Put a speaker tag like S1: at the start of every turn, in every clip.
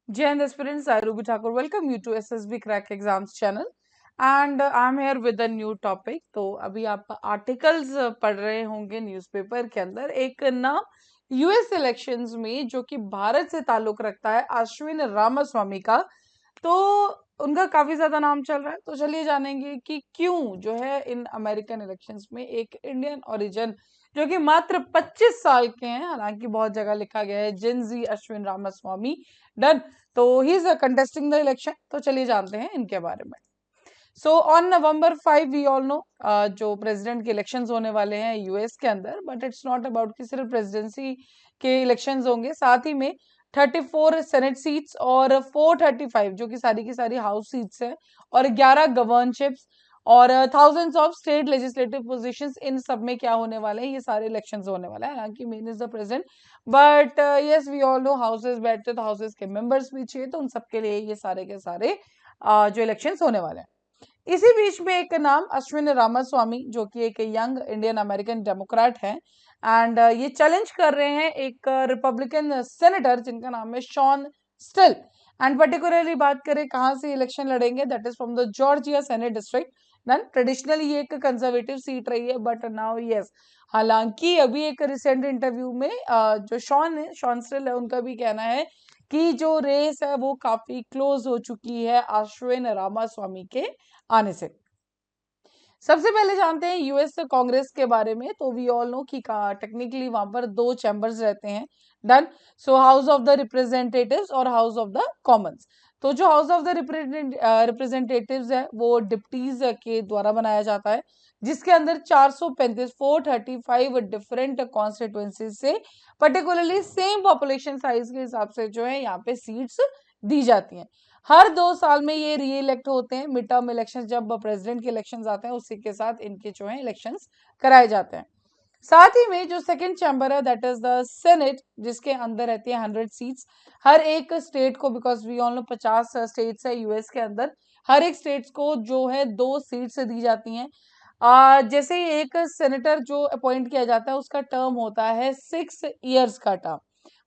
S1: Jai Hind aspirants, I Ruby Thakur welcome you to SSB Crack Exams channel and I'm here with a new topic. तो अभी आप articles पढ़ रहे होंगे newspaper के अंदर एक ना यूएस इलेक्शंस में जो कि भारत से ताल्लुक रखता है अश्विन रामास्वामी का। तो उनका काफी ज्यादा नाम चल रहा है, तो चलिए जानेंगे कि क्यों जो है इन अमेरिकन इलेक्शंस में एक इंडियन ओरिजिन जो कि मात्र 25 साल के हैं, हालांकि बहुत जगह लिखा गया है जिनजी अश्विन रामास्वामी डन, तो he is contesting the election. तो चलिए जानते हैं इनके बारे में। So on November 5 we all know जो प्रेसिडेंट के इलेक्शंस होने वाले हैं यूएस के अंदर, बट इट्स नॉट अबाउट कि सिर्फ प्रेसिडेंसी के इलेक्शंस होंगे, साथ ही में 34 सेनेट सीट्स और 435 जो कि सारी की सारी हाउस सीट्स हैं और 11 गवर्नशिप्स और thousands of state legislative positions, इन सब में क्या होने वाले हैं, ये सारे इलेक्शंस होने वाला है। हालांकि main is the president, but yes we all know houses बैठते तो हाउसेस के मेंबर्स भी चाहिए, तो उन सबके लिए ये सारे के सारे जो इलेक्शंस होने वाले हैं। इसी बीच में एक नाम अश्विन रामास्वामी जो कि एक यंग इंडियन अमेरिकन डेमोक्रेट है एंड ये चैलेंज कर रहे हैं एक रिपब्लिकन सेनेटर जिनका नाम है शॉन स्टिल। एंड पर्टिकुलरली बात करें कहाँ से इलेक्शन लड़ेंगे, that is from the Georgia senate district. Then traditionally ये एक कंजर्वेटिव सीट रही है, बट नाउ यस, हालांकि अभी एक रिसेंट इंटरव्यू में जो शॉन स्टिल है, उनका भी कहना है कि जो रेस है वो काफी क्लोज हो चुकी है अश्विन रामास्वामी के आने से। सबसे पहले जानते हैं यूएस कांग्रेस के बारे में। तो वी ऑल नो कि टेक्निकली वहां पर दो चैम्बर्स रहते हैं। Done. So house of the representatives और हाउस ऑफ द कॉमन्स। तो जो हाउस ऑफ द रिप्रेजेंटेटिव्स है वो डिप्टीज के द्वारा बनाया जाता है, जिसके अंदर 435 435 डिफरेंट कॉन्स्टिट्युएंसीज से पर्टिकुलरली सेम पॉपुलेशन साइज के हिसाब से जो है यहाँ पे सीट्स दी जाती हैं। हर 2 साल में ये री इलेक्ट होते हैं। मिड टर्म इलेक्शन जब प्रेसिडेंट के इलेक्शन आते हैं उसी के साथ इनके जो है इलेक्शन कराए जाते हैं। साथ ही में जो सेकंड चैम्बर है दैट इज द सेनेट, जिसके अंदर रहती है 100 सीट्स। हर एक स्टेट को, because we all know 50 states है यूएस के अंदर, हर एक स्टेट्स को जो है 2 सीट्स दी जाती हैं। जैसे ही एक सेनेटर जो अपॉइंट किया जाता है उसका टर्म होता है 6 इयर्स का टर्म,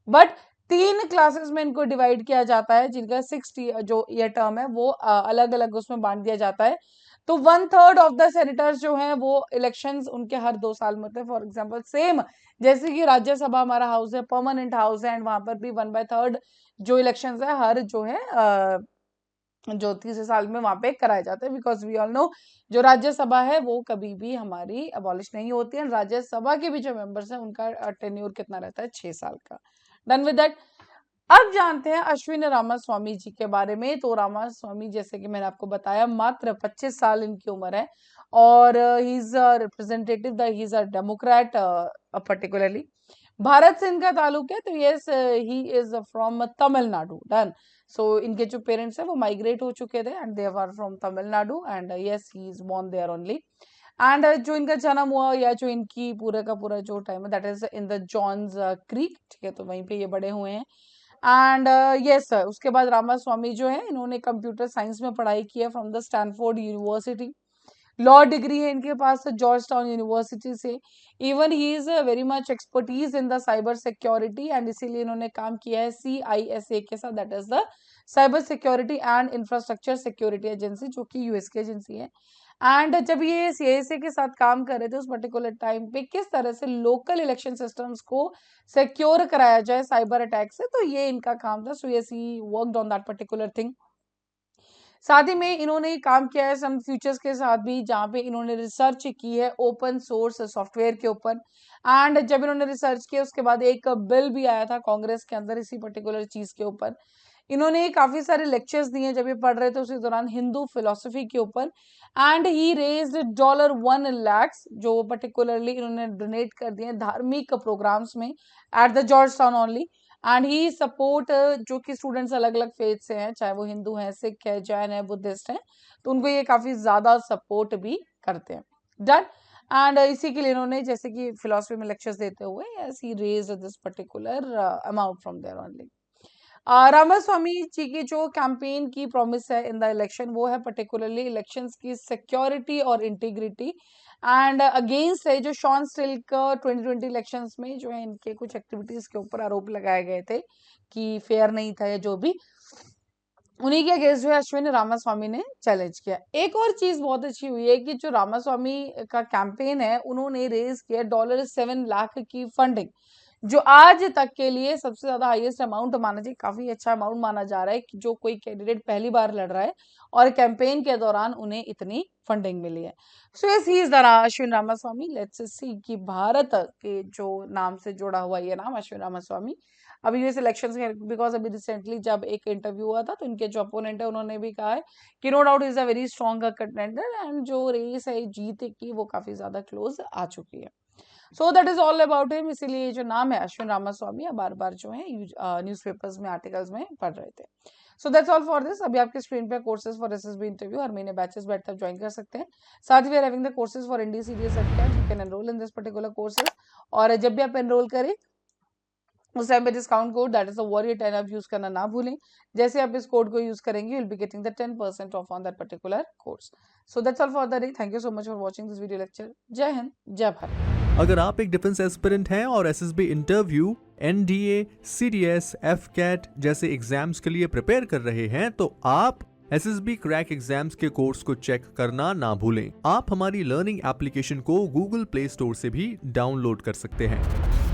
S1: बट 3 क्लासेस में इनको डिवाइड किया जाता है जिनका 60 जो ईयर टर्म है वो अलग अलग उसमें बांट दिया जाता है। तो 1/3 ऑफ द सेनेटर्स जो हैं वो इलेक्शंस उनके हर 2 साल में होते हैं। फॉर एग्जांपल सेम जैसे कि राज्यसभा हमारा हाउस है, परमानेंट हाउस है, एंड वहां पर भी 1/3 जो इलेक्शंस है हर जो है जो 30 साल में वहां पे कराए जाते हैं। बिकॉज वी ऑल नो जो राज्यसभा है वो कभी भी हमारी अबॉलिश नहीं होती है। राज्यसभा के भी जो मेंबर्स हैं उनका टेन्योर कितना रहता है, 6 साल का। Done with that. अब जानते हैं अश्विन रामास्वामी जी के बारे में। तो रामास्वामी, जैसे कि मैंने आपको बताया, मात्र 25 साल इनकी उम्र है और he is representative the he is a Democrat particularly. भारत से इनका ताल्लुक है, तो yes he is from Tamil Nadu. Done. So इनके जो पेरेंट्स हैं वो माइग्रेट हो चुके थे and they are from Tamil Nadu and yes he is born there only. एंड जो इनका जन्म हुआ या जो इनकी पूरा का पूरा जो टाइम है that is in the Johns Creek, ठीक है, तो वहीं पे ये बड़े हुए हैं। एंड यस सर, उसके बाद रामास्वामी जो है इन्होंने कंप्यूटर साइंस में पढ़ाई की है from the Stanford university. Law degree है इनके पास जॉर्ज टाउन यूनिवर्सिटी से। Even he is very much expertise in the cyber security and इसीलिए इन्होंने काम किया है CISA के साथ, that is the cyber security and infrastructure security agency, जो कि यूएस की एजेंसी है। एंड जब ये CISA के साथ काम कर रहे थे उस पर्टिकुलर टाइम पे किस तरह से लोकल इलेक्शन सिस्टम्स को सिक्योर कराया जाए साइबर अटैक से, तो ये इनका काम था। सो yes he worked on that particular thing. साथ ही में इन्होंने काम किया है सम फ्यूचर्स के साथ भी, जहाँ पे इन्होंने रिसर्च की है ओपन सोर्स सॉफ्टवेयर के ऊपर। एंड जब इन्होंने रिसर्च किया उसके बाद एक बिल भी आया था कांग्रेस के अंदर इसी पर्टिकुलर चीज के ऊपर। इन्होंने काफी सारे लेक्चर्स दिए जब ये पढ़ रहे थे उसी दौरान हिंदू फिलोसफी के ऊपर। एंड ही रेज्ड $1 lakhs जो पर्टिकुलरली इन्होंने डोनेट कर दिए धार्मिक प्रोग्राम्स में at the George town only. And he support जो कि स्टूडेंट्स अलग अलग फेथ से हैं, चाहे वो हिंदू हैं, सिख है, जैन है, बुद्धिस्ट हैं, तो उनको ये काफी ज्यादा सपोर्ट भी करते हैं। डन। एंड इसी के लिए इन्होंने जैसे कि फिलोसफी में लेक्चर्स देते हुए yes he raised this particular amount from there only. Ramaswamy ji की जो कैंपेन की प्रॉमिस है इन द इलेक्शन वो है पर्टिकुलरली इलेक्शंस की सिक्योरिटी और इंटीग्रिटी एंड अगेंस्ट है जो शॉन स्टिल्क 2020 इलेक्शंस में जो है इनके कुछ एक्टिविटीज के ऊपर आरोप लगाए गए थे कि फेयर नहीं था या जो भी, उन्हीं के अगेंस्ट जो है अश्विनी रामास्वामी ने चैलेंज किया। एक और चीज बहुत अच्छी हुई है कि जो रामास्वामी का कैंपेन है उन्होंने रेज किया $7 लाख की फंडिंग, जो आज तक के लिए सबसे ज्यादा हाईएस्ट अमाउंट माना जाए, काफी अच्छा अमाउंट माना जा रहा है कि जो कोई कैंडिडेट पहली बार लड़ रहा है और कैंपेन के दौरान उन्हें इतनी फंडिंग मिली है। So yes, he is the Ashwin Ramaswamy. Let's see कि भारत के जो नाम से जुड़ा हुआ ये नाम अश्विन रामास्वामी अभी यूएस इलेक्शंस में, बिकॉज अभी रिसेंटली जब एक इंटरव्यू हुआ था तो इनके जो अपोनेंट है उन्होंने भी कहा है कि no doubt is a very strong contender and जो रेस है जीत की वो काफी ज्यादा क्लोज आ चुकी है। So that is all about him. इसीलिए जो नाम है अश्विन रामास्वामी बार बार जो है न्यूज़पेपर्स में आर्टिकल्स में पढ़ रहे थे। So that's all for this. अभी आपके स्क्रीन पे कोर्सेज फॉर एसएसबी इंटरव्यू हर महीने बैचेस बैठ आप ज्वाइन कर सकते हैं। साथ ही we are having the courses for ND CDS at you can enroll in this particular courses. और जब भी आप एनरोल करें उस टाइम पे discount code that is the warrior 10 आप यूज करना ना भूलें। जैसे आप इस कोड को यूज करेंगे you will be getting the 10% of on that particular course. So that's all for the day. Thank you so much for watching this video lecture. जय हिंद, जय भारत।
S2: अगर आप एक डिफेंस एस्पिरेंट हैं और SSB interview, NDA, CDS, AFCAT जैसे exams के लिए प्रिपेयर कर रहे हैं तो आप एसएसबी क्रैक एग्जाम्स के कोर्स को चेक करना ना भूलें। आप हमारी लर्निंग एप्लीकेशन को गूगल प्ले स्टोर से भी डाउनलोड कर सकते हैं।